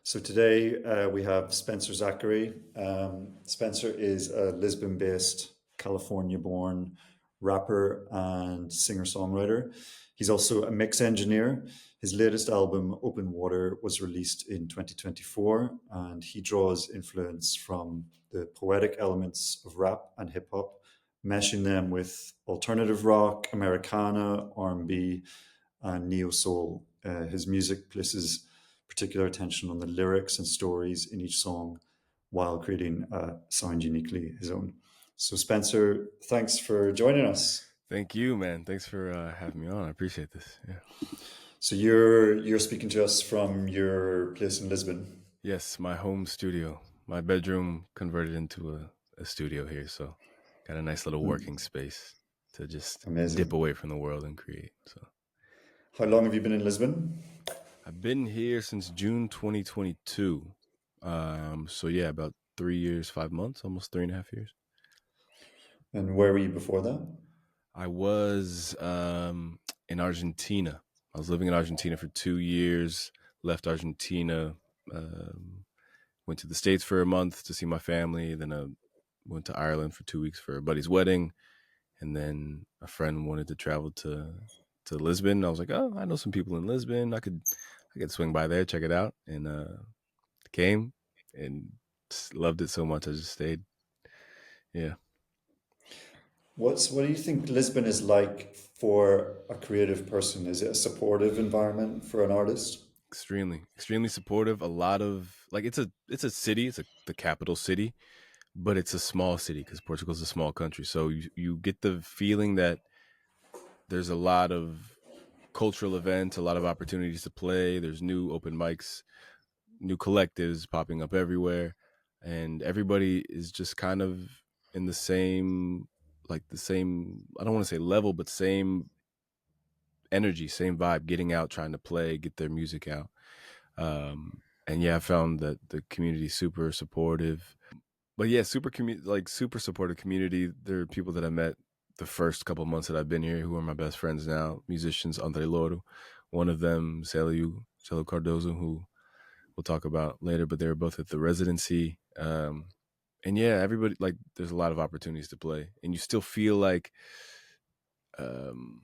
So today we have Spencer Zachary. Spencer is a Lisbon based, California born rapper and singer songwriter. He's also a mix engineer. His latest album, Open Water, was released in 2024, and he draws influence from the poetic elements of rap and hip hop, meshing them with alternative rock, Americana, R&B, and neo soul. His music places particular attention on the lyrics and stories in each song while creating a sound uniquely his own. So, Spencer, thanks for joining us. Thank you, man. Thanks for having me on. I appreciate this. Yeah. So you're speaking to us from your place in Lisbon. Yes, my home studio, my bedroom converted into a studio here. So got a nice little working space to just dip Amazing. away from the world and create. So How long have you been in Lisbon? I've been here since June 2022. So yeah, about 3 years, 5 months, almost 3.5 years. And where were you before that? I was in Argentina. I was living in Argentina for 2 years, left Argentina, um, went to the States for a month to see my family. Then I went to Ireland for 2 weeks for a buddy's wedding. And then a friend wanted to travel to Lisbon. I was like, oh, I know some people in Lisbon. I could swing by there, check it out. And came and just loved it so much. I just stayed. Yeah. What do you think Lisbon is like for a creative person? Is it a supportive environment for an artist? Extremely supportive. A lot of like it's a city, the capital city, but it's a small city because Portugal's a small country. So you get the feeling that there's a lot of cultural events, a lot of opportunities to play. There's new open mics, new collectives popping up everywhere, and everybody is just kind of in the same. I don't want to say level, but same energy, same vibe. Getting out, trying to play, get their music out. And yeah, I found that the community is super supportive. But yeah, super supportive community. There are people that I met the first couple of months that I've been here who are my best friends now. Musicians, Andre Loro, one of them, Celo Cardozo, who we'll talk about later. But they were both at the residency. And yeah, everybody like there's a lot of opportunities to play, and um,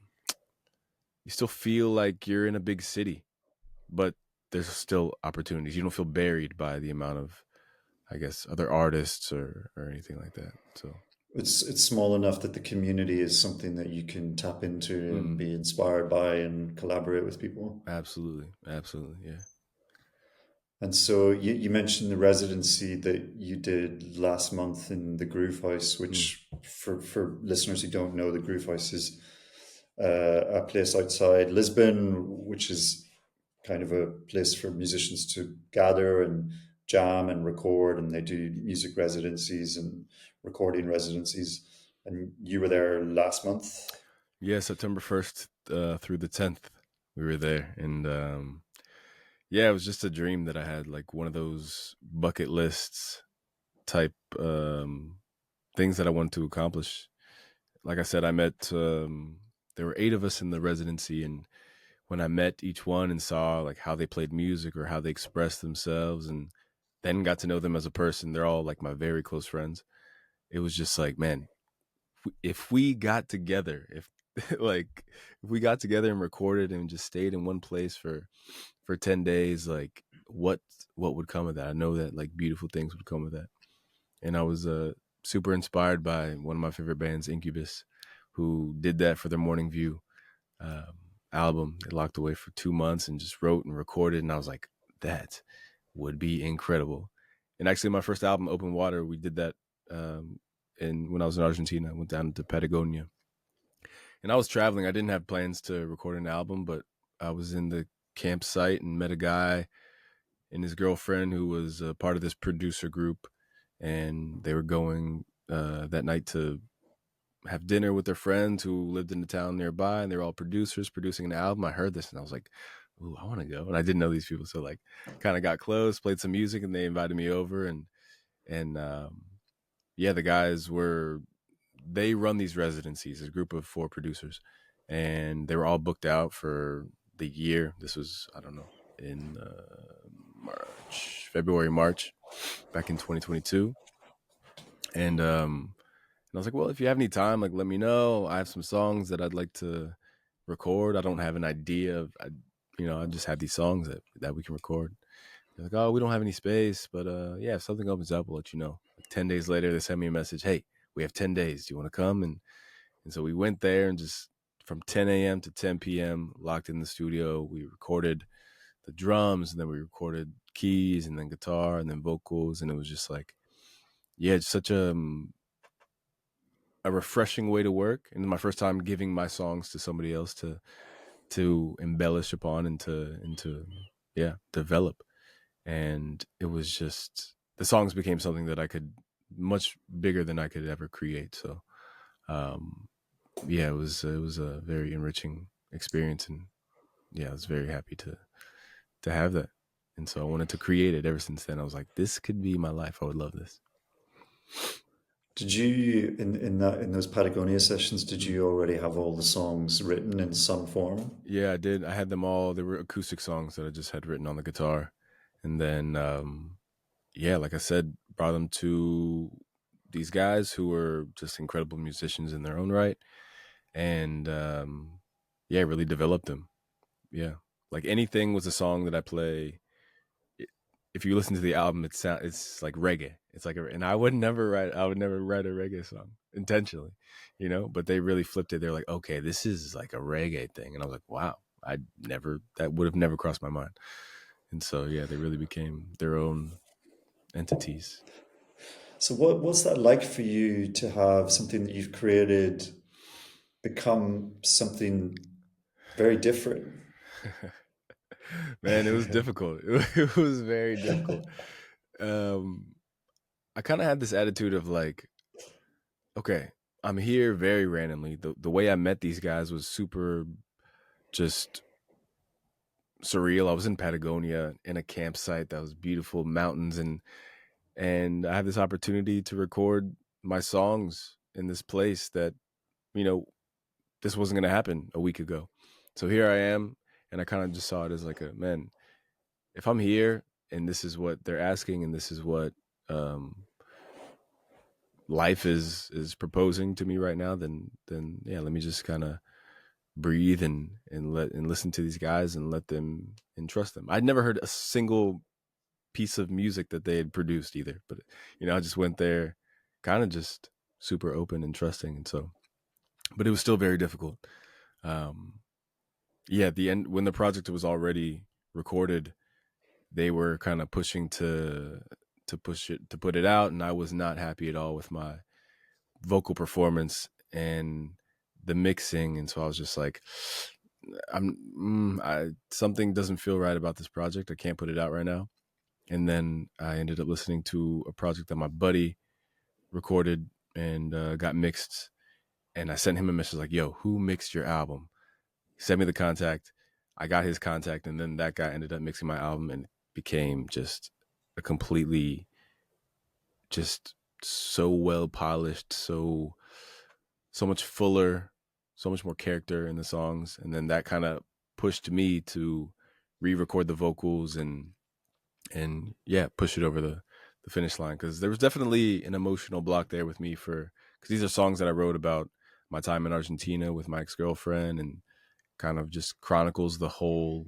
you still feel like you're in a big city, but there's still opportunities. You don't feel buried by the amount of, I guess, other artists or anything like that. So It's small enough that the community is something that you can tap into and mm, be inspired by and collaborate with people. absolutely, yeah. And so you mentioned the residency that you did last month in the Groove House, Mm, which for listeners who don't know, the Groove House is a place outside Lisbon, which is kind of a place for musicians to gather and jam and record, and they do music residencies and recording residencies. And you were there last month. yeah, September 1st through the 10th, we were there, and yeah, it was just a dream that I had, like one of those bucket lists type things that I wanted to accomplish. Like I said, I met there were 8 of us in the residency, and when I met each one and saw like how they played music or how they expressed themselves, and then got to know them as a person, they're all like my very close friends. It was just like, man, if we got together, if like if we got together and recorded and just stayed in one place for 10 days, like what would come of that? I know that like beautiful things would come of that. And I was super inspired by one of my favorite bands, Incubus, who did that for their Morning View um, album. They locked away for 2 months and just wrote and recorded, and I was like, that would be incredible. And actually, my first album, Open Water, we did that. And when I was in Argentina, I went down to Patagonia, and I was traveling. I didn't have plans to record an album, but I was in the campsite and met a guy and his girlfriend who was a part of this producer group, and they were going that night to have dinner with their friends who lived in the town nearby, and they're all producers producing an album. I heard this and I was like, ooh, I want to go. And I didn't know these people, so like kind of got close, played some music, and they invited me over. And yeah, the guys were, they run these residencies, a group of 4 producers, and they were all booked out for the year. This was, I don't know, in March February, March, back in 2022. And I was like, well, if you have any time, like, let me know. I have some songs that I'd like to record. I don't have an idea of, I just have these songs that we can record. They're like, oh, we don't have any space, but yeah, if something opens up, we'll let you know. Like 10 days later, they sent me a message. Hey, we have 10 days. Do you want to come? And so we went there and just from 10 a.m. to 10 p.m. locked in the studio. We recorded the drums, and then we recorded keys, and then guitar, and then vocals, and it was just like, yeah, it's such a refreshing way to work. And my first time giving my songs to somebody else to embellish upon and to yeah, develop. And it was just, the songs became something that I could, much bigger than I could ever create. So um yeah, it was a very enriching experience, and yeah, I was very happy to have that. And so I wanted to create it ever since then. I was like, this could be my life. I would love this. Did you in those Patagonia sessions? Did Mhm. you already have all the songs written in some form? Yeah, I did. I had them all. They were acoustic songs that I just had written on the guitar. And then yeah, like I said, brought them to these guys who were just incredible musicians in their own right. And yeah, really developed them. Yeah. Like anything was a song that I play. i- If you listen to the album, it's like reggae. It's like and I would never write a reggae song intentionally, but they really flipped it. They're like, okay, this is like a reggae thing. And I was like, wow, that would have never crossed my mind. And so, yeah, they really became their own entities. So what's that like for you to have something that you've created become something very different? Man, it was difficult. It was very difficult. Um, I kind of had this attitude of like, okay, I'm here very randomly. The way I met these guys was super just surreal. I was in Patagonia in a campsite that was beautiful, mountains, and I have this opportunity to record my songs in this place that, you know, this wasn't going to happen a week ago. So here I am, and I kind of just saw it as like a, man, if I'm here and this is what they're asking and this is what um life is proposing to me right now, then yeah, let me just kind of breathe and listen to these guys and let them and trust them. I'd never heard a single piece of music that they had produced either, but I just went there kind of just super open and trusting. And so, but it was still very difficult. um yeah, at the end, when the project was already recorded, they were kind of pushing to put it out, and I was not happy at all with my vocal performance and the mixing. And so I was just like, something doesn't feel right about this project. I can't put it out right now. And then I ended up listening to a project that my buddy recorded and got mixed, and I sent him a message like, yo, who mixed your album? He sent me the contact. I got his contact, and then that guy ended up mixing my album, and it became just a completely, just so well polished, so much fuller, so much more character in the songs. And then that kind of pushed me to re-record the vocals and yeah, push it over the finish line, because there was definitely an emotional block there with me, for because these are songs that I wrote about my time in Argentina with my ex-girlfriend, and kind of just chronicles the whole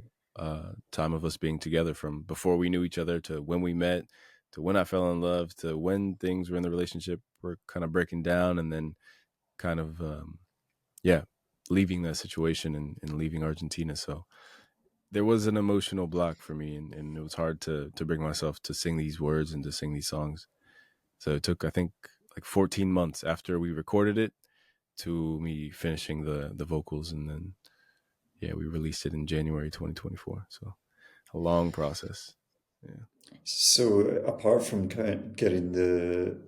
time of us being together, from before we knew each other to when we met, to when I fell in love, to when things were in the relationship were kind of breaking down, and then kind of yeah, leaving that situation and leaving Argentina. So there was an emotional block for me, and it was hard to bring myself to sing these words and to sing these songs. So it took, I think, like 14 months after we recorded it to me finishing the vocals, and then yeah, we released it in January 2024. So a long process. Yeah. So apart from getting the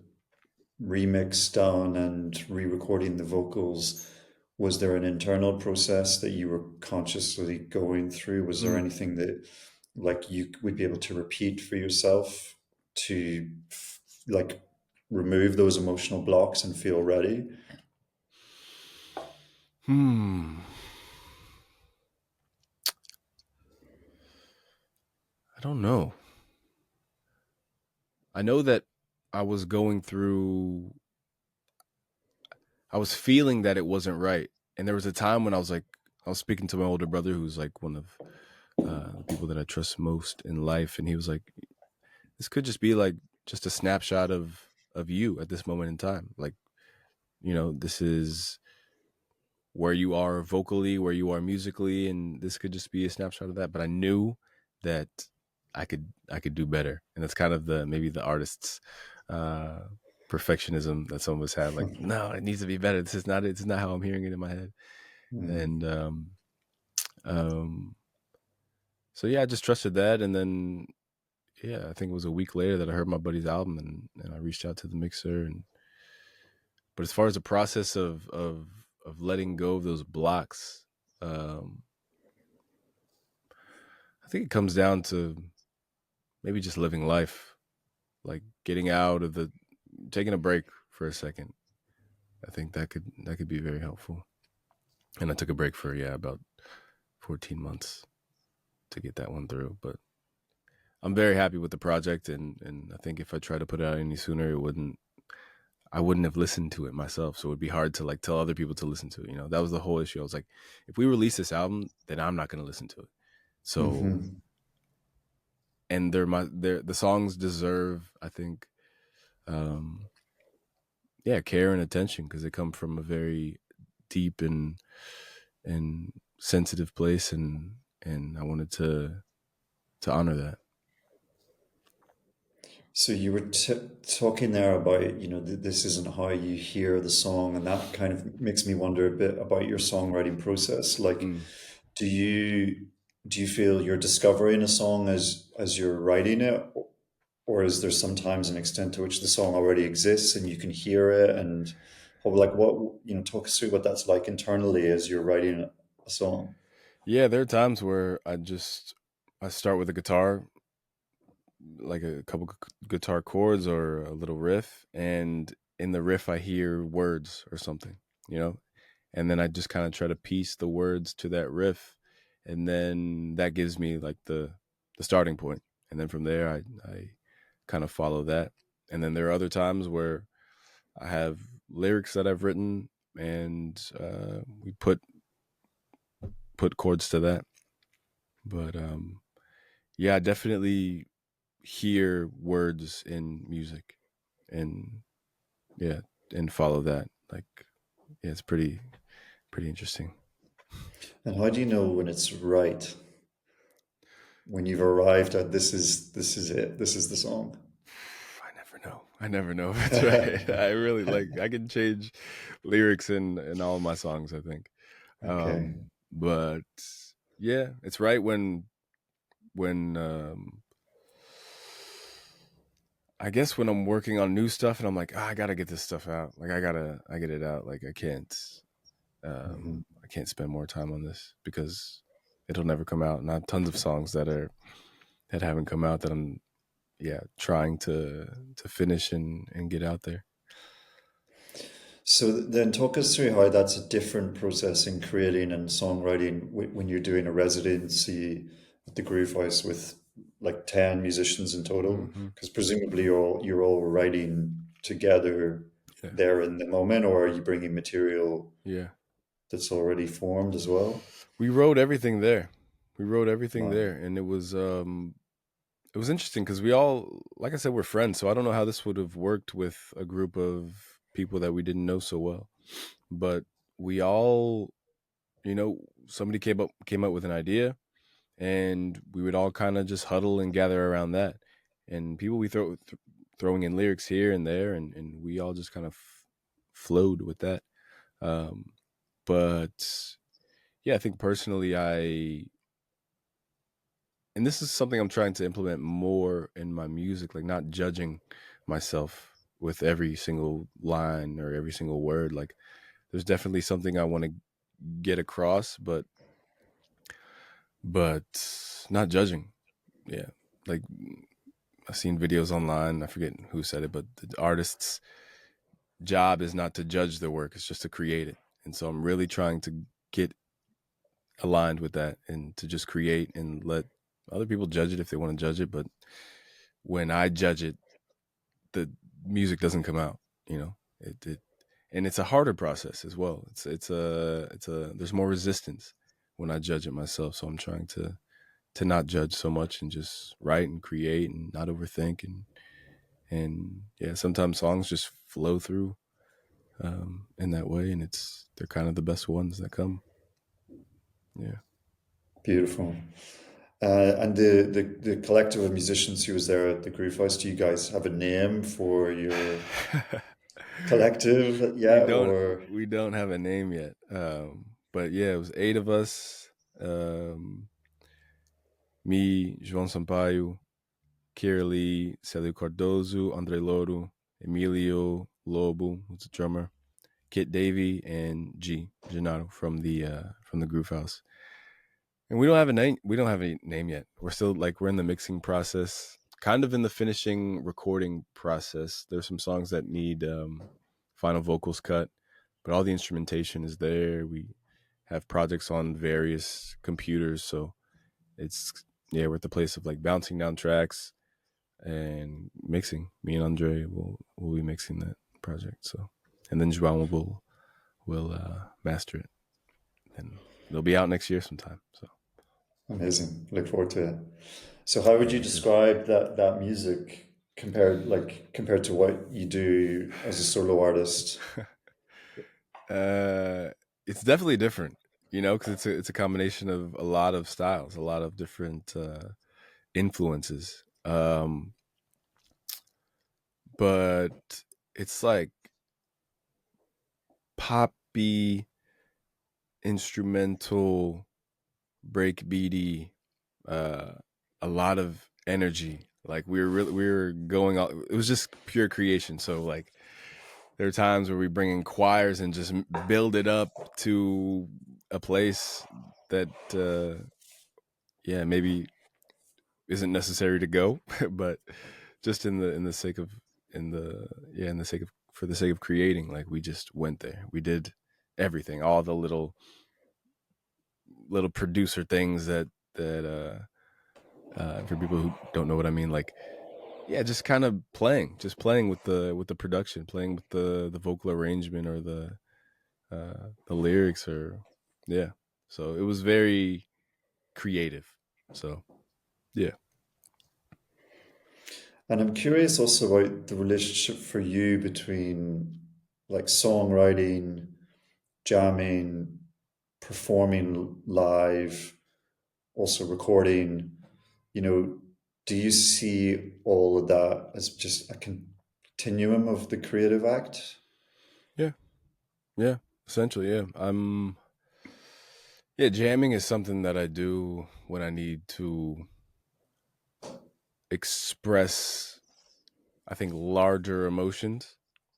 remix done and re-recording the vocals, was there an internal process that you were consciously going through? Was there Mm. anything that like you would be able to repeat for yourself to like remove those emotional blocks and feel ready? Hmm. I don't know. I know that I was going through, I was feeling that it wasn't right. And there was a time when I was like, I was speaking to my older brother, who's like one of the people that I trust most in life. And he was like, this could just be like just a snapshot of you at this moment in time. Like, this is where you are vocally, where you are musically, and this could just be a snapshot of that. But I knew that I could do better, and that's kind of the maybe the artist's uh, perfectionism that some of us have. Like, no, it needs to be better. This is not it. This is not how I'm hearing it in my head. Mm. And um, so yeah, I just trusted that, and then yeah, I think it was a week later that I heard my buddy's album, and I reached out to the mixer. And but as far as the process of letting go of those blocks, um, I think it comes down to maybe just living life, like getting out of the taking a break for a second. I think that could be very helpful. And I took a break for about 14 months to get that one through, but I'm very happy with the project, and I think if I tried to put it out any sooner, I wouldn't have listened to it myself. So it would be hard to like tell other people to listen to it. That was the whole issue. I was like, if we release this album, then I'm not going to listen to it. So, Hmm. and the songs deserve, I think, um, yeah, care and attention because they come from a very deep and sensitive place, and I wanted to honor that. So you were talking there about, this isn't how you hear the song, and that kind of makes me wonder a bit about your songwriting process. Like, Mm. do you do you feel you're discovering a song as you're writing it, or is there sometimes an extent to which the song already exists and you can hear it? And like what, talk us through what that's like internally as you're writing a song. Yeah, there are times where I start with a guitar, like a couple guitar chords or a little riff, and in the riff I hear words or something, you know, and then I just kind of try to piece the words to that riff, and then that gives me like the starting point, and then from there I kind of follow that, and then there are other times where I have lyrics that I've written, and we put chords to that, but yeah, I definitely hear words in music, and yeah, and follow that. Like, yeah, it's pretty interesting. And how do you know when it's right? When you've arrived at this is it. This is the song. I never know. I never know if it's right. I really like. I can change lyrics in all my songs. I think, Okay. but yeah, it's right when I guess when I'm working on new stuff and I'm like, I gotta get this stuff out. Like I get it out. Like Hmm. I can't spend more time on this because it'll never come out. And I have tons of songs that haven't come out that I'm trying to finish and get out there. So then talk us through how that's a different process in creating and songwriting when you're doing a residency at the Groove House with like 10 musicians in total, Hmm. because presumably you're all writing together Yeah, there in the moment, or are you bringing material yeah. that's already formed as well? We wrote everything there. We wrote everything Wow. there, and it was interesting because we all, like I said, we're friends. So I don't know how this would have worked with a group of people that we didn't know so well, but we all, somebody came up with an idea, and we would all kind of just huddle and gather around that, and people we throwing in lyrics here and there, and we all just kind of flowed with that. Um, but yeah, I think personally, and this is something I'm trying to implement more in my music, like not judging myself with every single line or every single word. Like there's definitely something I want to get across, but not judging. Yeah. Like I've seen videos online, I forget who said it, but the artist's job is not to judge their work, it's just to create it. And so I'm really trying to get aligned with that and to just create and let other people judge it if they want to judge it. But when I judge it, the music doesn't come out. You know, it and it's a harder process as well. It's a there's more resistance when I judge it myself. So I'm trying to not judge so much and just write and create and not overthink and yeah, sometimes songs just flow through in that way, and they're kind of the best ones that come. Yeah. Beautiful. And the collective of musicians who was there at the Groove House, do you guys have a name for your collective? we Yeah, don't or we don't have a name yet, but yeah, it was eight of us. Me, João Sampaio, Kirli, Celio Cardozo, Andre Louro, Emilio Lobo, who's a drummer, Kit Davey, and Gennaro from the Groove House. And we don't have a name. We don't have a name yet. We're still like we're in the mixing process, kind of in the finishing recording process. There's some songs that need final vocals cut, but all the instrumentation is there. We have projects on various computers, so it's yeah, we're at the place of like bouncing down tracks and mixing. Me and Andre will be mixing that project. So, and then João will master it, and it'll be out next year sometime. So amazing. Look forward to it. So how would yeah, you me too. describe that music compared to what you do as a solo artist? uh, it's definitely different, you know, because it's a combination of a lot of styles, a lot of different influences. But it's like poppy, instrumental, breakbeaty, uh, a lot of energy. Like we were going out. It was just pure creation. So like there are times where we bring in choirs and just build it up to a place that yeah, maybe isn't necessary to go, but just in the sake of in the yeah in the sake of for the sake of creating, like we just went there. We did everything, all the little producer things that for people who don't know what I mean, like yeah, just kind of just playing with the production, playing with the vocal arrangement or the lyrics or yeah. So it was very creative. So yeah. And I'm curious also about the relationship for you between like songwriting, jamming, performing live, also recording. You know, do you see all of that as just a continuum of the creative act? Yeah. Yeah. Essentially, yeah. Yeah, jamming is something that I do when I need to express I think larger emotions,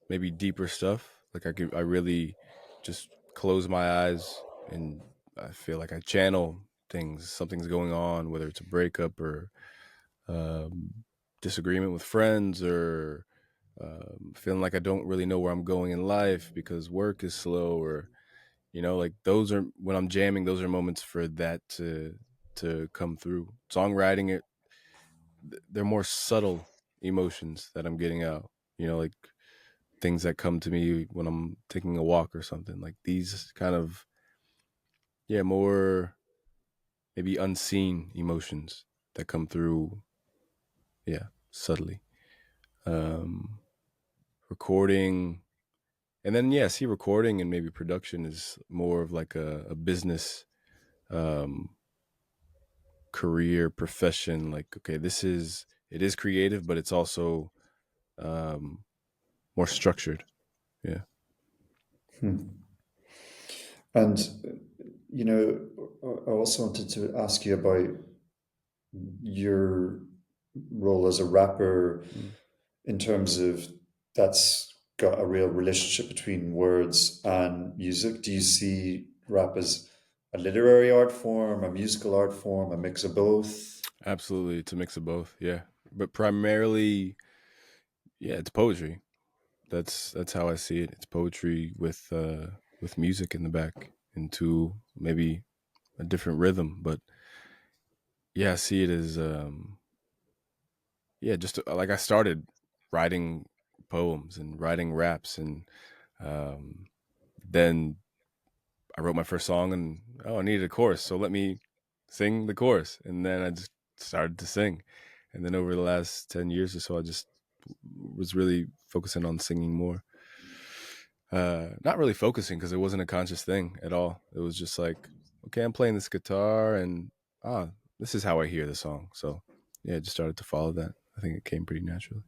maybe deeper stuff. Like I really just close my eyes and I feel like I channel things. Something's going on, whether it's a breakup or um, disagreement with friends or feeling like I don't really know where I'm going in life because work is slow or you know like those are when I'm jamming. Those are moments for that to come through. Songwriting it they're more subtle emotions that I'm getting out. You know, like things that come to me when I'm taking a walk or something. Like these kind of yeah, more maybe unseen emotions that come through yeah, subtly. Um recording and then yeah, see recording and maybe production is more of like a business um career profession like okay, this is it is creative but it's also um more structured. Yeah. Hmm. And, you know, I also wanted to ask you about your role as a rapper Mm. in terms of that's got a real relationship between words and music. Do you see rap as a literary art form, a musical art form, a mix of both? Absolutely, it's a mix of both. Yeah, but primarily, yeah, it's poetry. That's how I see it. It's poetry with music in the back into maybe a different rhythm. But yeah, I see it as yeah, just like I started. writing poems and writing raps, and um, then I wrote my first song, and I needed a chorus, so let me sing the chorus, and then I just started to sing, and then over the last 10 years or so, I just was really focusing on singing more. Not really focusing because it wasn't a conscious thing at all. It was just like, okay, I'm playing this guitar, and ah, this is how I hear the song. So yeah, I just started to follow that. I think it came pretty naturally.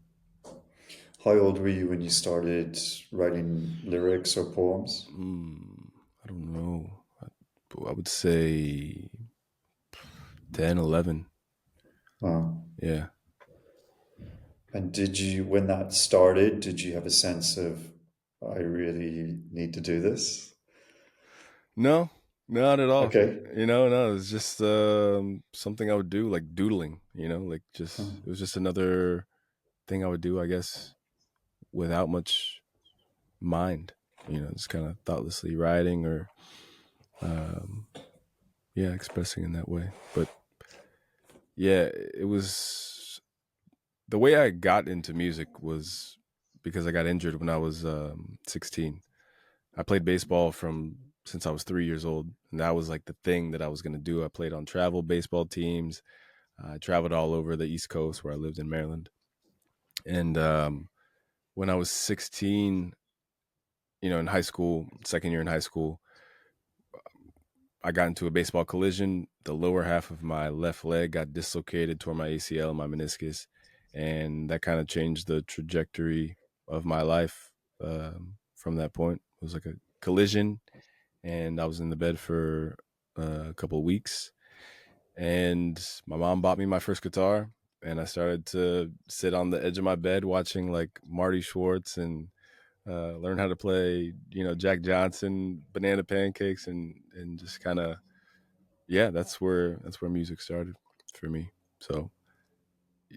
How old were you when you started writing lyrics or poems? I don't know. I would say 10, 11. Wow. Yeah. And did you, when that started, did you have a sense of, I really need to do this? No, not at all. Okay. No, it's just something I would do, like doodling. Like Huh. just it was just another thing I would do, I guess, without much mind. Just kind of thoughtlessly writing or um, yeah, expressing in that way. But yeah, it was the way I got into music was because I got injured when I was 16. I played baseball from since I was 3 years old, and that was like the thing that I was going to do. I played on travel baseball teams. I traveled all over the East Coast where I lived in Maryland. And when I was 16, in high school, second year in high school, I got into a baseball collision. The lower half of my left leg got dislocated, tore my ACL and my meniscus, and that kind of changed the trajectory of my life from that point. It was like a collision, and I was in the bed for a couple of weeks. And my mom bought me my first guitar, and I started to sit on the edge of my bed watching like Marty Schwartz and learn how to play, Jack Johnson, Banana Pancakes, and just kind of yeah, that's where music started for me. So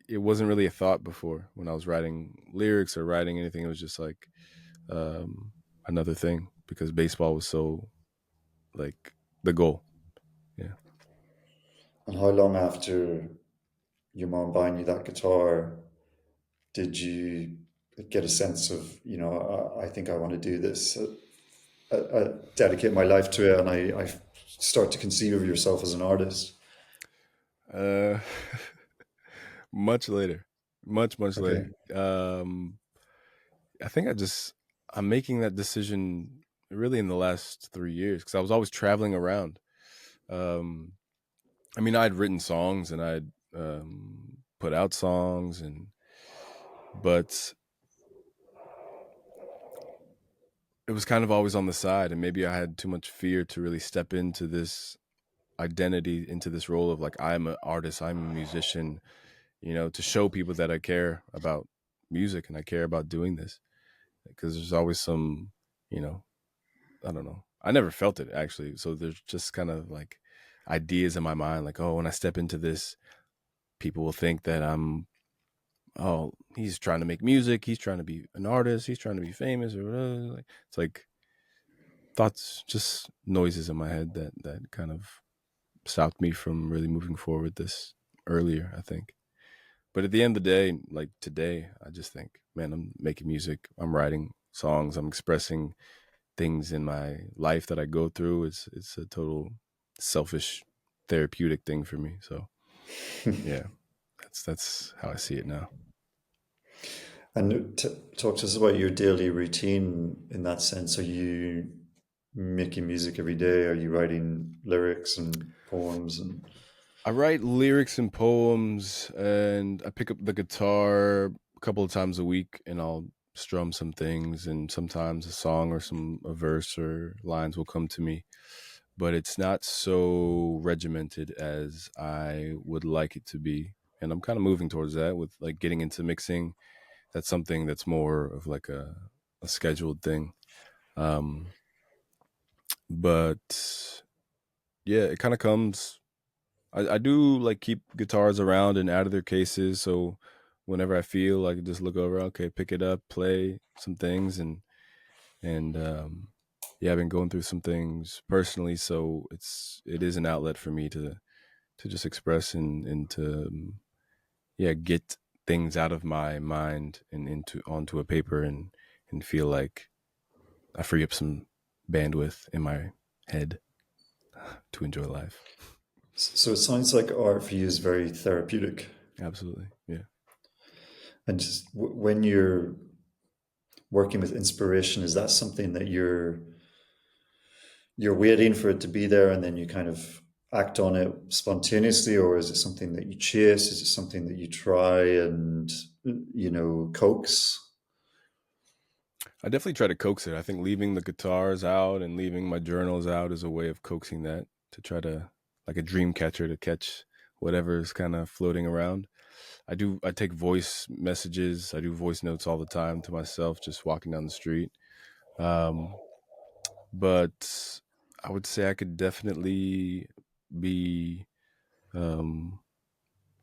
it wasn't really a thought before when I was writing lyrics or writing anything. It was just like um, another thing because baseball was so like the goal. Yeah. And how long after your mom buying you that guitar did you get a sense of, I think I want to do this, dedicate my life to it, and I start to conceive of yourself as an artist? Uh, much later, much Okay. later. I think I'm making that decision really in the last 3 years because I was always traveling around. Um, I mean, I'd written songs and I'd put out songs, but it was kind of always on the side, and maybe I had too much fear to really step into this identity, into this role of like I'm an artist, I'm a musician, to show people that I care about music and I care about doing this because there's always some, you know, I don't know. I never felt it actually. So there's just kind of like ideas in my mind, like, oh, when I step into this, people will think that oh, he's trying to make music, he's trying to be an artist, he's trying to be famous, or whatever. Like, it's like thoughts, just noises in my head that kind of stopped me from really moving forward this earlier, I think. But at the end of the day, like today, I just think, man, I'm making music, I'm writing songs, I'm expressing things in my life that I go through. It's a total selfish therapeutic thing for me. So yeah, that's how I see it now. And talk to us about your daily routine in that sense. Are you making music every day? Are you writing lyrics and poems? And I write lyrics and poems, and I pick up the guitar a couple of times a week, and I'll strum some things, and sometimes a song or a verse or lines will come to me. But it's not so regimented as I would like it to be, and I'm kind of moving towards that with like getting into mixing. That's something that's more of like a scheduled thing. Um, but yeah, it kind of comes. I do like keep guitars around and out of their cases, so whenever I feel, I can just look over, okay, pick it up, play some things, and yeah, I've been going through some things personally, so it is an outlet for me to just express and to yeah, get things out of my mind and into onto a paper and feel like I free up some bandwidth in my head to enjoy life. So it sounds like art for you is very therapeutic. Absolutely. Yeah. And just when you're working with inspiration, is that something that you're waiting for it to be there and then you kind of act on it spontaneously, or is it something that you chase? Is it something that you try and coax? I definitely try to coax it. I think leaving the guitars out and leaving my journals out is a way of coaxing that, to try to, like a dream catcher, to catch whatever is kind of floating around. I take voice messages. I do voice notes all the time to myself, just walking down the street. Um, but I would say I could definitely be um,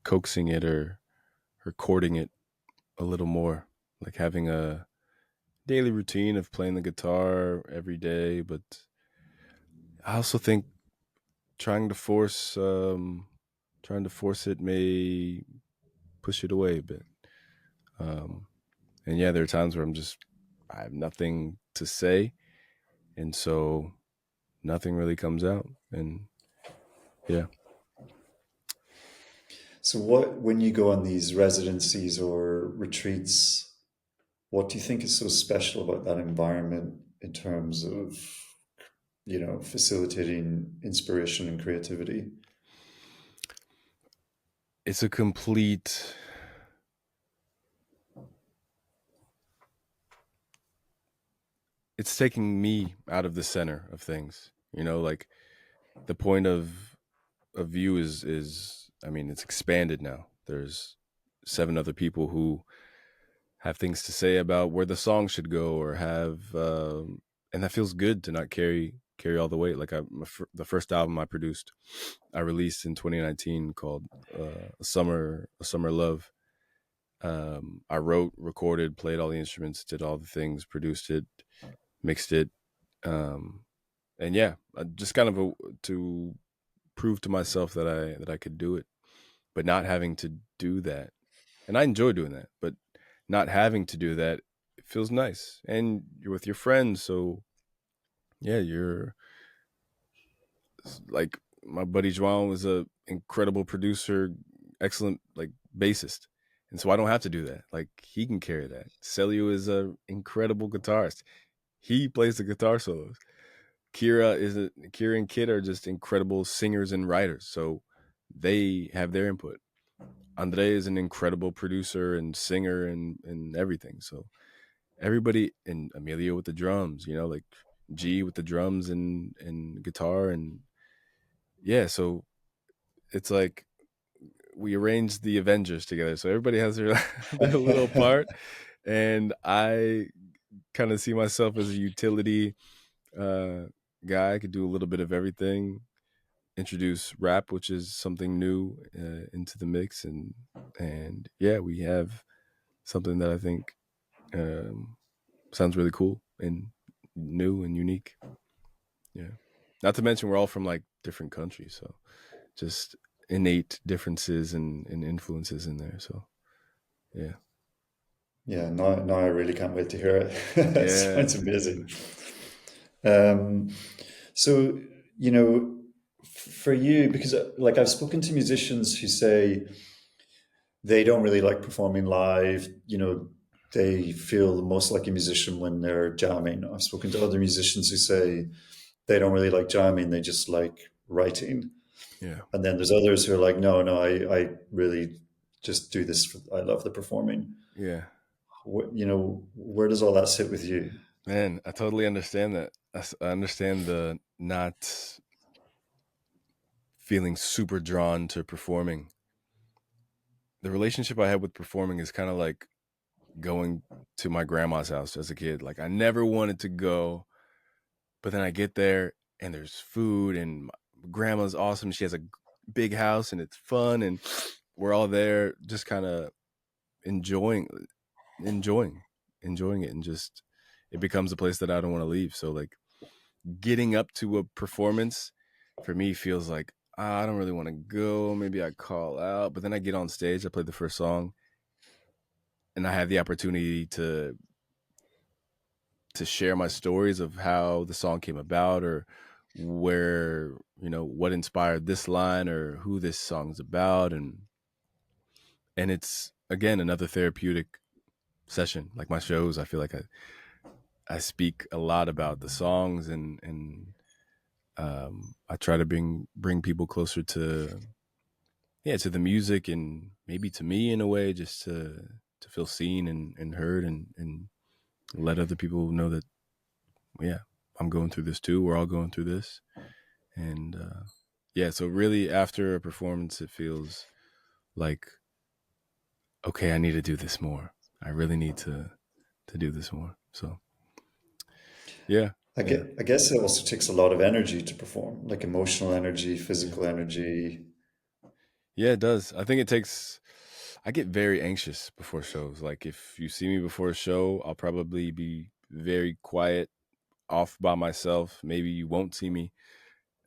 coaxing it or courting it a little more, like having a daily routine of playing the guitar every day. But I also think trying to force trying to force it may push it away a bit. Um, and yeah, there are times where I have nothing to say, and so nothing really comes out. And yeah, So when you go on these residencies or retreats, what do you think is so special about that environment in terms of, facilitating inspiration and creativity? it's a complete. It's taking me out of the center of things. Like the point of view is I mean, it's expanded now. There's 7 other people who have things to say about where the song should go, or have and that feels good to not carry all the weight. Like the first album I produced, I released in 2019, called a summer love. I wrote, recorded, played all the instruments, did all the things, produced it, mixed it. um and yeah, just kind of to prove to myself that I could do it, but not having to do that. And I enjoy doing that, but not having to do that, it feels nice. And you're with your friends, so yeah, you're like, my buddy João was a incredible producer, excellent like bassist. And so I don't have to do that. Like, he can carry that. Celio is a incredible guitarist. He plays the guitar solos. Kira and Kid are just incredible singers and writers. So they have their input. Andre is an incredible producer and singer and everything. So everybody, and Emilio with the drums, like G with the drums and guitar, and yeah, so it's like we arranged the Avengers together. So everybody has their their little part, and I kind of see myself as a utility uh, guy. I could do a little bit of everything. Introduce rap, which is something new, into the mix, and yeah, we have something that I think um, sounds really cool and new and unique. Yeah. Not to mention we're all from like different countries, so just innate differences and influences in there. So yeah. Yeah, now I really can't wait to hear it. It Yeah. sounds amazing. Um, so, for you, because like I've spoken to musicians who say they don't really like performing live. They feel the most like a musician when they're jamming. I've spoken to other musicians who say they don't really like jamming, they just like writing. Yeah. And then there's others who are like, no, no, I really just do this. I love the performing. Yeah. Where does all that sit with you? Man, I totally understand that. I understand the not feeling super drawn to performing. The relationship I had with performing is kind of like going to my grandma's house as a kid. Like, I never wanted to go, but then I get there and there's food, and my grandma's awesome. She has a big house and it's fun, and we're all there just kind of enjoying enjoying enjoying it, and just it becomes a place that I don't want to leave. So like, getting up to a performance for me feels like, I don't really want to go. Maybe I call out, but then I get on stage, I play the first song, and I have the opportunity to share my stories of how the song came about, or where, what inspired this line, or who this song's about. And it's, again, another therapeutic session. Like my shows, I feel like I speak a lot about the songs, and I try to bring people closer to, yeah, to the music, and maybe to me in a way, just to feel seen and heard, and let other people know that, yeah, I'm going through this too. We're all going through this. And yeah, so really after a performance, it feels like, okay, I need to do this more. I really need to do this more. So yeah, yeah, I guess it also takes a lot of energy to perform, like emotional energy, yeah, physical energy. yeah. It does. I think it takes. I get very anxious before shows. Like if you see me before a show, I'll probably be very quiet, off by myself. Maybe you won't see me,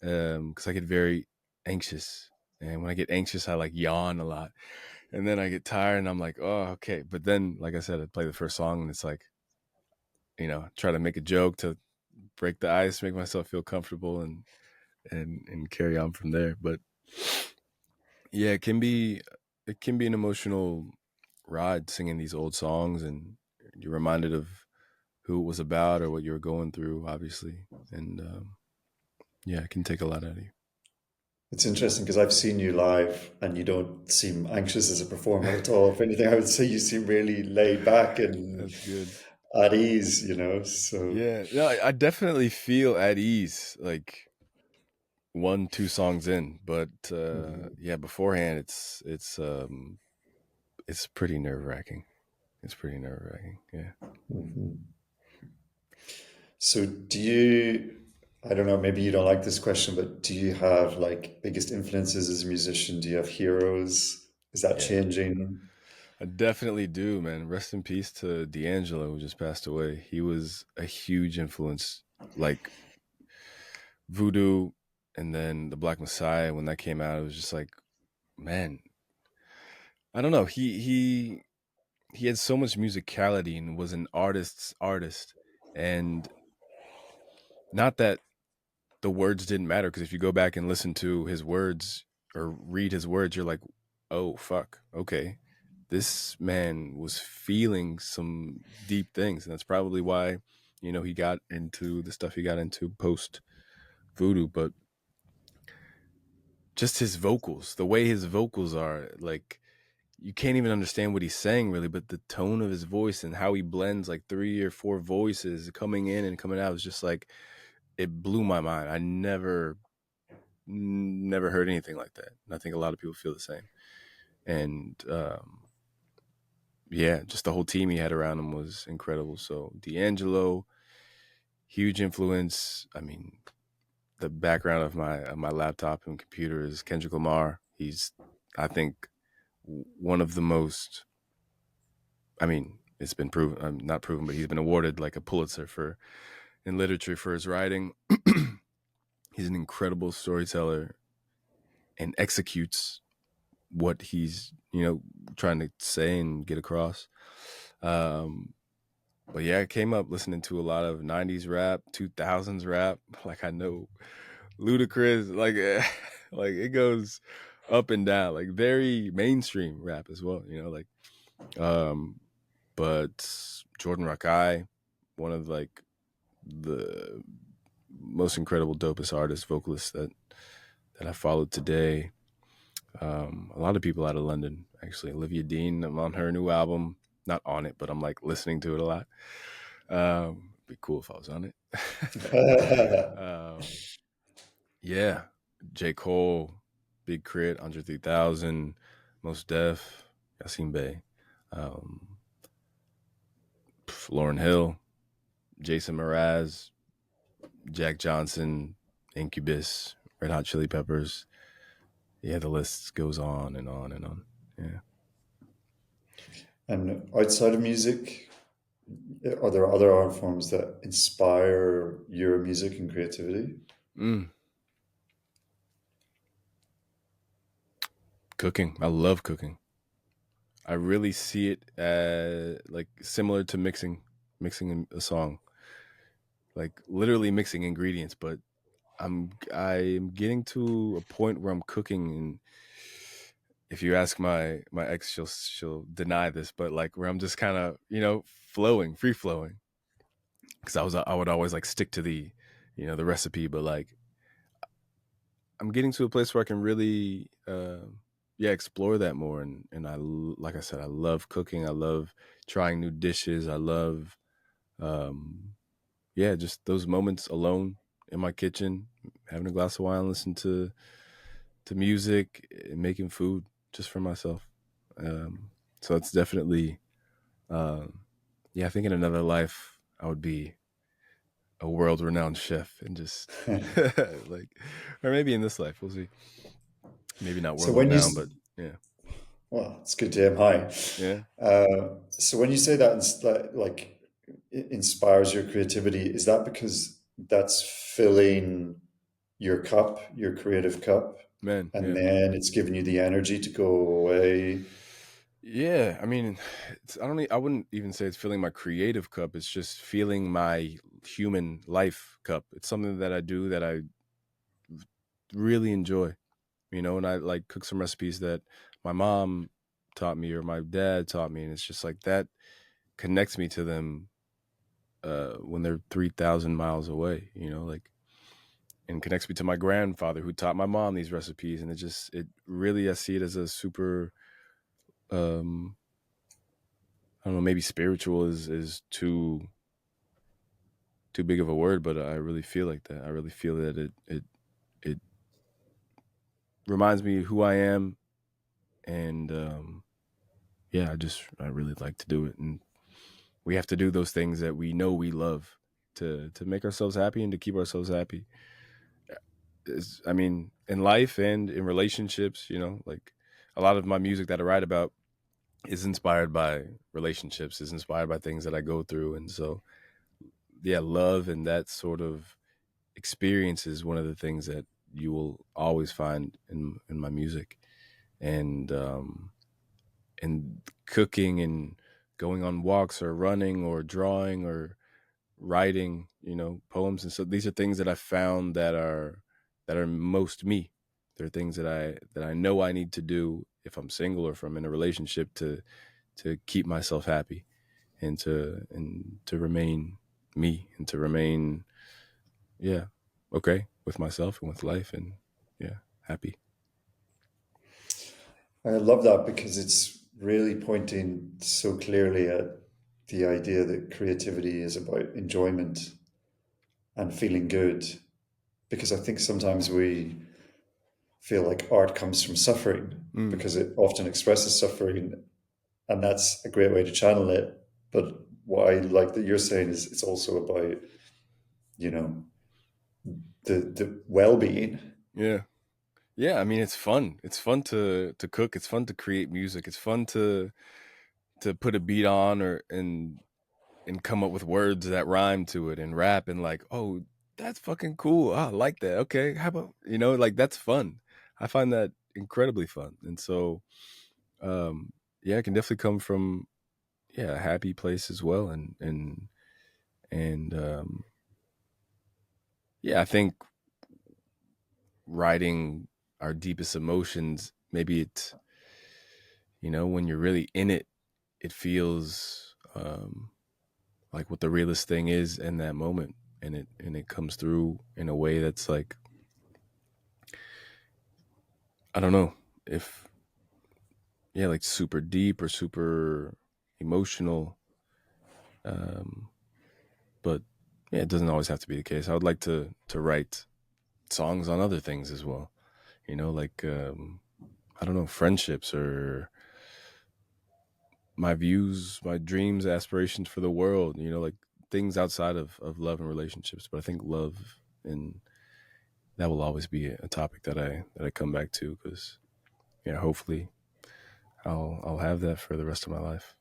because I get very anxious. And when I get anxious, I like yawn a lot, and then I get tired, and I'm like, oh, okay. But then, like I said, I play the first song, and it's like, try to make a joke to break the ice, make myself feel comfortable, and carry on from there. But yeah, it can be an emotional ride singing these old songs, and you're reminded of who it was about or what you were going through, obviously. And yeah, it can take a lot out of you. It's interesting because I've seen you live and you don't seem anxious as a performer at all. If anything, I would say you seem really laid back and That's good. at ease, you know? So, Yeah, no, I definitely feel at ease, like one, two songs in, but mhm, yeah, beforehand, it's pretty nerve wracking. It's pretty nerve wracking. Yeah. mhm. So do you, I don't know, maybe you don't like this question, but do you have like biggest influences as a musician? Do you have heroes? Is that Yeah. changing? I definitely do, man. Rest in peace to D'Angelo, who just passed away. He was a huge influence. Like Voodoo, and then The Black Messiah, when that came out, it was just like, man, I don't know. He had so much musicality and was an artist's artist. And not that the words didn't matter, because if you go back and listen to his words or read his words, you're like, oh fuck, okay, this man was feeling some deep things, and that's probably why he got into the stuff he got into post Voodoo. But just his vocals, the way his vocals are, like, you can't even understand what he's saying really, but the tone of his voice and how he blends like three or four voices coming in and coming out is just like, it blew my mind. I never heard anything like that. And I think a lot of people feel the same. And yeah, just the whole team he had around him was incredible. So D'Angelo, huge influence. I mean, the background of my laptop and computer is Kendrick Lamar. He's, I think, one of the most. I mean, it's been proven, not proven, but he's been awarded like a Pulitzer for in literature for his writing. He's an incredible storyteller and executes what he's trying to say and get across. Um, but yeah, I came up listening to a lot of '90s rap, 2000s rap. Like I know Ludacris, like like it goes up and down, like very mainstream rap as well. Like um, but Jordan Rakai, one of like the most incredible, dopest artists, vocalists that I followed today. A lot of people out of London, actually. Olivia Dean, I'm on her new album. Not on it, but I'm like listening to it a lot. It'd be cool if I was on it. um, yeah, J. Cole, Big Crit, Andre 3000, Most Def, Yassine Bey, um, Lauren Hill, Jason Mraz, Jack Johnson, Incubus, Red Hot Chili Peppers. Yeah, the list goes on and on and on. Yeah. And outside of music, are there other art forms that inspire your music and creativity? Mm, cooking. I love cooking. I really see it like similar to mixing a song, like literally mixing ingredients. But I'm getting to a point where I'm cooking, and if you ask my ex, she'll deny this, but like where I'm just kind of flowing, free flowing, because I would always like stick to the recipe, but like I'm getting to a place where I can really yeah, explore that more. And like I said, I love cooking. I love trying new dishes. I love um yeah, just those moments alone in my kitchen, having a glass of wine, listen to music, and making food just for myself. So it's definitely yeah, I think in another life I would be a world renowned chef and just like, or maybe in this life, we'll see. Maybe not So world when you, renowned, but yeah. well, it's good to aim high. Yeah, So when you say that, that like it inspires your creativity, is that because that's filling your cup, your creative cup, man. and Yeah. then it's giving you the energy to go away? Yeah. I mean, I wouldn't even say it's filling my creative cup. It's just feeling my human life cup. It's something that I do that I really enjoy, and I like cook some recipes that my mom taught me or my dad taught me. And it's just like that connects me to them when they're 3,000 miles away, like, and connects me to my grandfather who taught my mom these recipes. And it really, I see it as a super, um, I don't know, maybe spiritual is too big of a word, but I really feel like that. I really feel that it reminds me who I am. And yeah, I really like to do it. And we have to do those things that we know we love to make ourselves happy and to keep ourselves happy. I mean, in life and in relationships, like a lot of my music that I write about is inspired by relationships, is inspired by things that I go through. And so, yeah, love and that sort of experience is one of the things that you will always find in my music. And cooking and going on walks or running or drawing or writing, poems. And so these are things that I found that are most me. They're things that I know I need to do if I'm single or if I'm in a relationship to keep myself happy and to remain me and to remain, yeah, okay with myself and with life, and yeah, happy. I love that because it's really pointing so clearly at the idea that creativity is about enjoyment and feeling good. Because I think sometimes we feel like art comes from suffering Mm, because it often expresses suffering, and that's a great way to channel it. But what I like that you're saying is it's also about, you know, the well-being. yeah. Yeah, I mean it's fun. It's fun to cook. It's fun to create music. It's fun to put a beat on or and come up with words that rhyme to it and rap and like, oh, that's fucking cool. Oh, I like that. Okay, how about like that's fun. I find that incredibly fun. And so yeah, it can definitely come from a happy place as well. And yeah, I think writing our deepest emotions, maybe it's when you're really in it, it feels like what the realest thing is in that moment, and it comes through in a way that's like, I don't know if, yeah, like super deep or super emotional. Um, but yeah, it doesn't always have to be the case. I would like to write songs on other things as well. Like I don't know, friendships or my views, my dreams, aspirations for the world. Like things outside of love and relationships. But I think love, and that will always be a topic that I come back to because yeah, hopefully I'll have that for the rest of my life.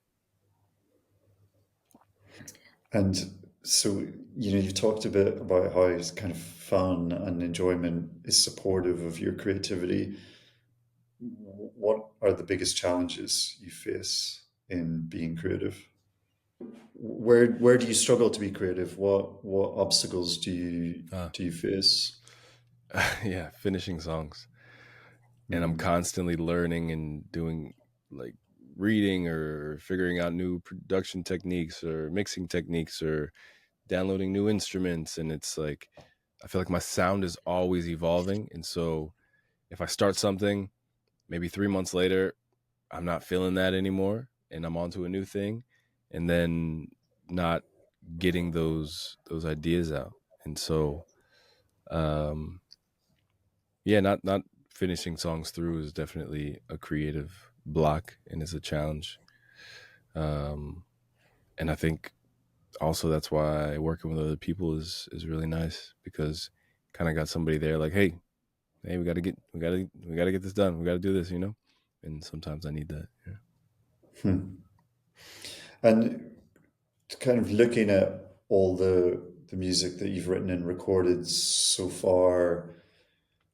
And so, you talked a bit about how it's kind of fun and enjoyment is supportive of your creativity. what are the biggest challenges you face in being creative? Where do you struggle to be creative? What obstacles Uh, do you face? yeah, finishing songs. And I'm Mm. constantly learning and doing like reading or figuring out new production techniques or mixing techniques or downloading new instruments. And it's like, I feel like my sound is always evolving. And so if I start something, maybe 3 months later, I'm not feeling that anymore and I'm on to a new thing. And then not getting those ideas out. And so um yeah, not finishing songs through is definitely a creative block and is a challenge. Um, and I think also that's why working with other people is really nice because kind of got somebody there like, hey, we gotta get this done. We gotta do this, you know. And sometimes I need that. Yeah. Hmm. And kind of looking at all the music that you've written and recorded so far,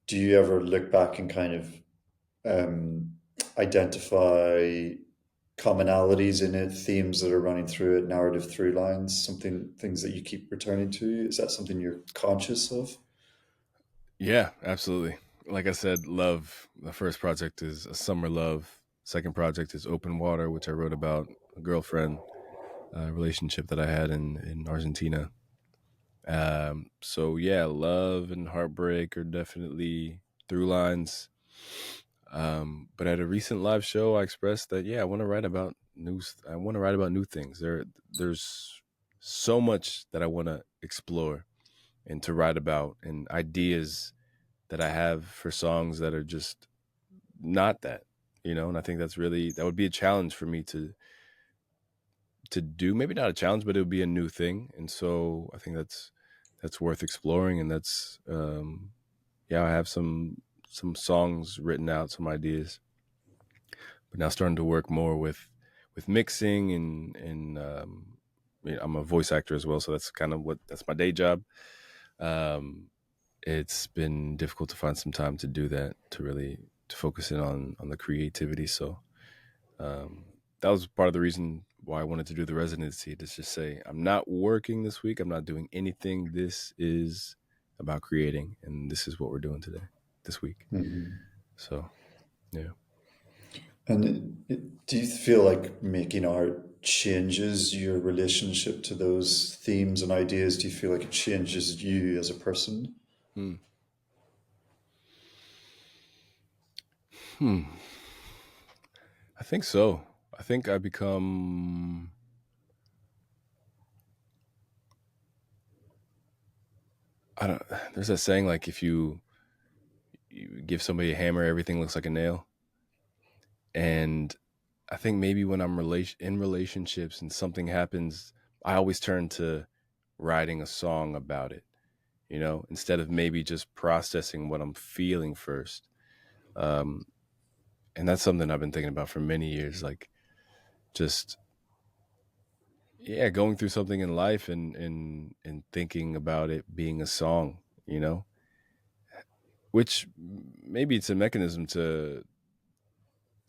do you ever look back and kind of um, identify commonalities in it, themes that are running through it, narrative through lines, something things that you keep returning to? Is that something you're conscious of? Yeah, absolutely. Like I said, love. The first project is a summer love. Second project is open water, which I wrote about a girlfriend relationship that I had in Argentina. So yeah, love and heartbreak are definitely through lines. But at a recent live show, I expressed that yeah, I want to write about news. I want to write about new things. There's so much that I want to explore and to write about, and ideas that I have for songs that are just not that, you know. And I think that would be a challenge for me to do. Maybe not a challenge, but it would be a new thing. And so I think that's worth exploring. And that's yeah, I have some songs written out, some ideas, but now starting to work more with mixing and you know, I'm a voice actor as well, so that's kind of that's my day job. Um, it's been difficult to find some time to do that, to really to focus in on the creativity. So that was part of the reason why I wanted to do the residency, to just say I'm not working this week, I'm not doing anything. This is about creating, and this is what we're doing today, this week. Mhm. So yeah. And do you feel like making art changes your relationship to those themes and ideas? Do you feel like it changes you as a person? Hmm. Hmm. I think so. I think I become. I don't. There's that saying like if you give somebody a hammer, everything looks like a nail. And I think maybe when I'm in relationships and something happens, I always turn to writing a song about it. You know, instead of maybe just processing what I'm feeling first. Um, and that's something I've been thinking about for many years. Like just yeah, going through something in life and thinking about it being a song. You know, which maybe it's a mechanism to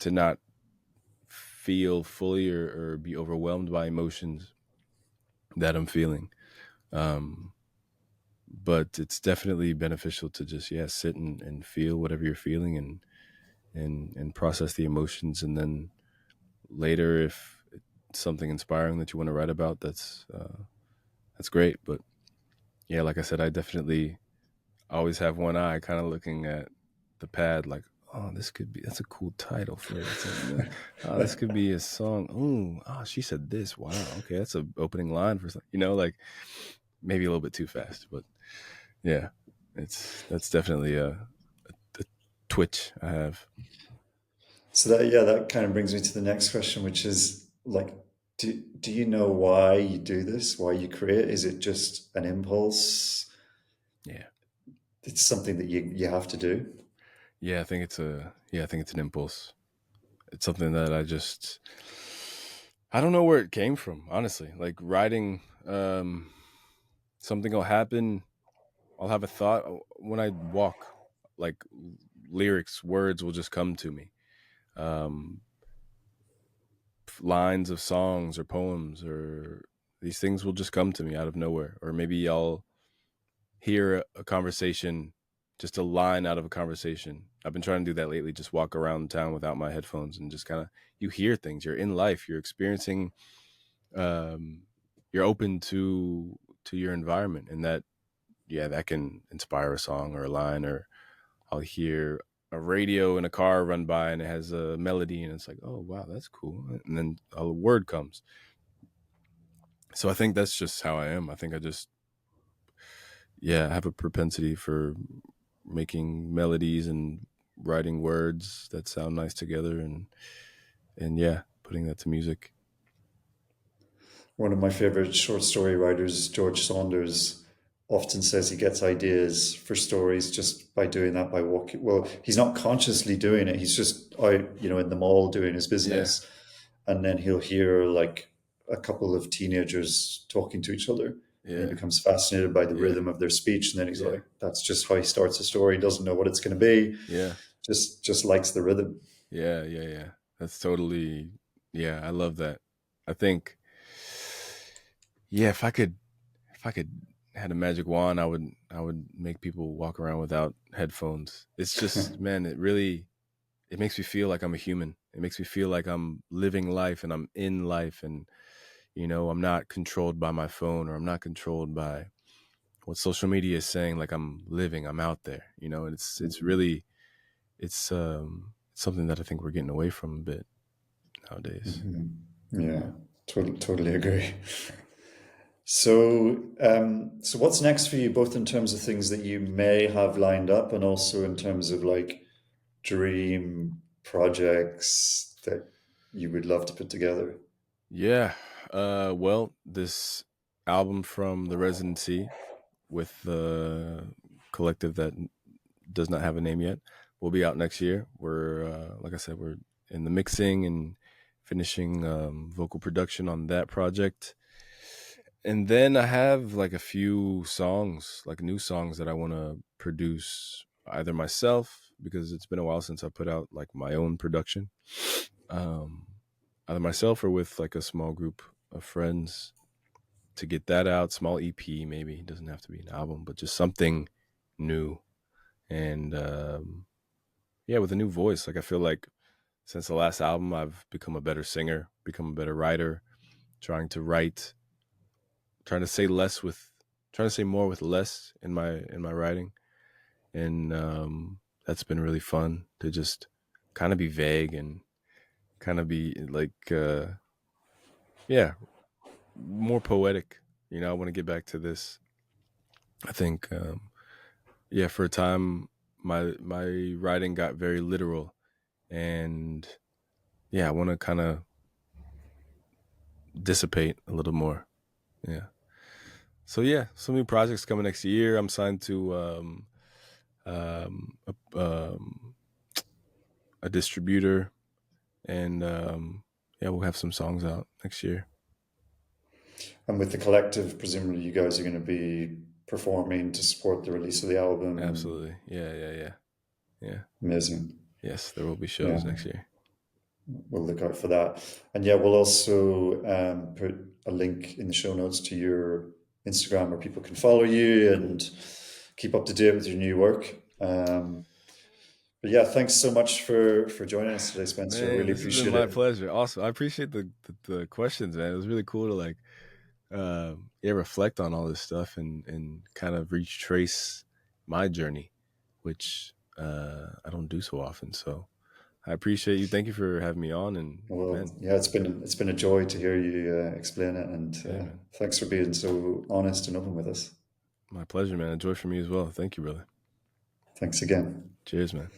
not feel fully or be overwhelmed by emotions that I'm feeling. Um, but it's definitely beneficial to just yeah sit and feel whatever you're feeling and process the emotions, and then later if it's something inspiring that you want to write about, that's great. But yeah, like I said, I definitely always have one eye kind of looking at the pad like, oh, this could be, that's a cool title for it. It's like, oh, this could be a song. Oh, oh, she said this. Wow. Okay. That's a opening line for something, you know, like maybe a little bit too fast, but yeah, that's definitely a twitch I have. So that yeah, that kind of brings me to the next question, which is like, do you know why you do this? Why you create? Is it just an impulse? Yeah. It's something that you have to do. I think it's an impulse. It's something that I don't know where it came from, honestly. Like writing, something will happen. I'll have a thought when I walk, like lyrics, words will just come to me. Um, Lines of songs or poems or these things will just come to me out of nowhere. Or maybe I'll hear a conversation, just a line out of a conversation. I've been trying to do that lately, just walk around town without my headphones and just kind of, you hear things, you're in life, you're experiencing, um, you're open to your environment, and that, yeah, that can inspire a song or a line. Or I'll hear a radio in a car run by and it has a melody and it's like, oh wow, that's cool, and then a word comes. So I think that's just how I am. I think I just, yeah, I have a propensity for making melodies and writing words that sound nice together, and yeah, putting that to music. One of my favorite short story writers, George Saunders, often says he gets ideas for stories just by doing that, by walking. Well, he's not consciously doing it. He's just out, in the mall doing his Yeah, business, and then he'll hear like a couple of teenagers talking to each other, and he yeah, becomes fascinated by the yeah, rhythm of their speech. And then he's yeah, like, "That's just how he starts a story. He doesn't know what it's going to be. yeah, Just likes the rhythm." yeah, yeah, yeah. That's totally, yeah, I love that. I think, yeah, if I could had a magic wand, I would make people walk around without headphones. It's just, man, it makes me feel like I'm a human. It makes me feel like I'm living life and I'm in life, and I'm not controlled by my phone, or I'm not controlled by what social media is saying. Like, I'm living, I'm out there, and it's really, it's something that I think we're getting away from a bit nowadays. Yeah, totally agree. So what's next for you, both in terms of things that you may have lined up and also in terms of like dream projects that you would love to put together? Yeah. Well, this album from the residency with the collective that does not have a name yet will be out next year. We're, like I said, we're in the mixing and finishing vocal production on that project. And then I have like a few songs, like new songs that I want to produce either myself, because it's been a while since I put out like my own production, um, either myself or with like a small group of friends, to get that out. Small EP, maybe. It doesn't have to be an album, but just something new. And yeah, with a new voice. Like, I feel like since the last album, I've become a better singer, become a better writer, trying to write, trying to say less with, trying to say more with less in my writing. And that's been really fun to just kind of be vague and kind of be like, yeah, more poetic. I want to get back to this. I think, yeah, for a time, my writing got very literal, and yeah, I want to kind of dissipate a little more. Yeah. So yeah, some new projects coming next year. I'm signed to um, a, um, a distributor, and yeah, we'll have some songs out next year. And with the collective, presumably you guys are going to be performing to support the release of the album. And Absolutely. Yeah, yeah, yeah, yeah. amazing. Yes, there will be Yeah, shows next year. we'll look out for that. And yeah, we'll also put a link in the show notes to your Instagram where people can follow you Cool. and keep up to date with your new work. But yeah, thanks so much for joining us today, Spencer. I Man, really this has been appreciate my it. pleasure. Also, I appreciate the questions, man. It was really cool to like, yeah, reflect on all this stuff and kind of retrace my journey, which I don't do so often. So I appreciate you. Thank you for having me on. And Well, man, yeah, it's been a joy to hear you explain it, and yeah, man, thanks for being so honest and open with us. my pleasure, man. A joy for me as well. Thank you, brother. Thanks again. Cheers, man.